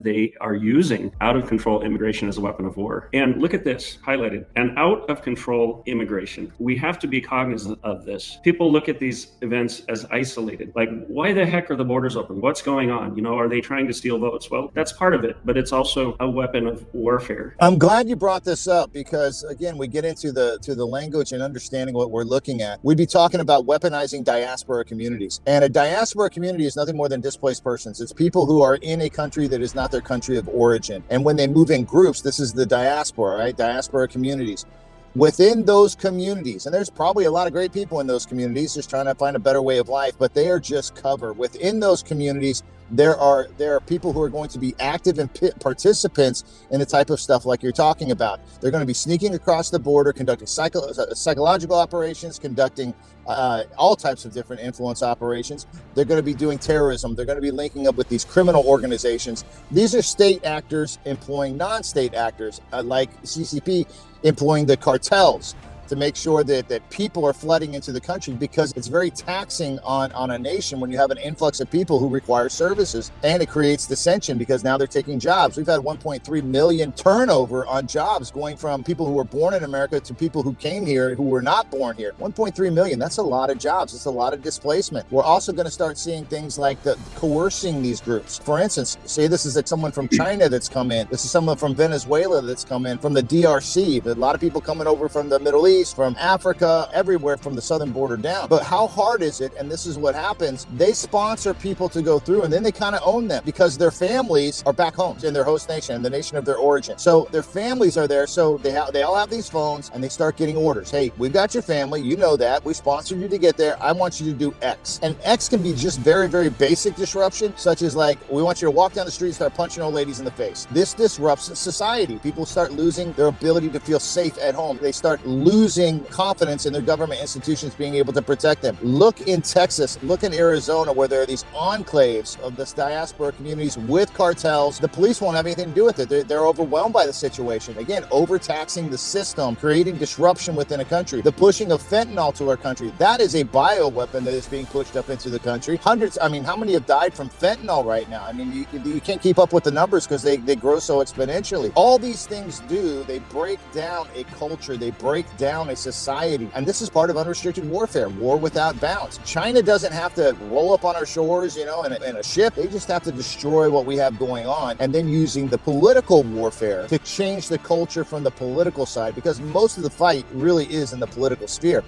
they are using out-of-control immigration as a weapon of war. And look at this, highlighted, an out-of-control immigration. We have to be cognizant of this. People look at these events as isolated. Like, why the heck are the borders open? What's going on? Are they trying to steal votes? Well, that's part of it, but it's also a weapon of warfare. I'm glad you brought this up because, again, we get into the language and understanding what we're looking at. We'd be talking about weaponizing diaspora communities. And a diaspora community is nothing more than displaced persons. It's people who are in a country that is not their country of origin. And when they move in groups, this is the diaspora, right? Diaspora communities. Within those communities, and there's probably a lot of great people in those communities just trying to find a better way of life, but they are just covered. Within those communities, there are people who are going to be active and participants in the type of stuff like you're talking about. They're going to be sneaking across the border, conducting psychological operations, conducting all types of different influence operations. They're going to be doing terrorism. They're going to be linking up with these criminal organizations. These are state actors employing non-state actors, like CCP employing the cartels to make sure that people are flooding into the country, because it's very taxing on a nation when you have an influx of people who require services, and it creates dissension because now they're taking jobs. We've had 1.3 million turnover on jobs going from people who were born in America to people who came here who were not born here. 1.3 million, that's a lot of jobs. It's a lot of displacement. We're also going to start seeing things like coercing these groups. For instance, say this is someone from China that's come in. This is someone from Venezuela that's come in, from the DRC. A lot of people coming over from the Middle East, from Africa, everywhere from the southern border down. But how hard is it? And this is what happens. They sponsor people to go through, and then they kind of own them because their families are back home in their host nation, the nation of their origin. So their families are there. So they all have these phones, and they start getting orders. Hey, we've got your family. You know that. We sponsored you to get there. I want you to do X. And X can be just very, very basic disruption, such as like, we want you to walk down the street and start punching old ladies in the face. This disrupts society. People start losing their ability to feel safe at home. They start losing confidence in their government institutions being able to protect them. Look in Texas, look in Arizona, where there are these enclaves of this diaspora communities with cartels. The police won't have anything to do with it. They're overwhelmed by the situation. Again, overtaxing the system, creating disruption within a country. The pushing of fentanyl to our country. That is a bioweapon that is being pushed up into the country. Hundreds, how many have died from fentanyl right now? You can't keep up with the numbers because they grow so exponentially. All these things they break down a culture. They break down a society. And this is part of unrestricted warfare, war without bounds. China doesn't have to roll up on our shores, in a ship. They just have to destroy what we have going on, and then using the political warfare to change the culture from the political side, because most of the fight really is in the political sphere.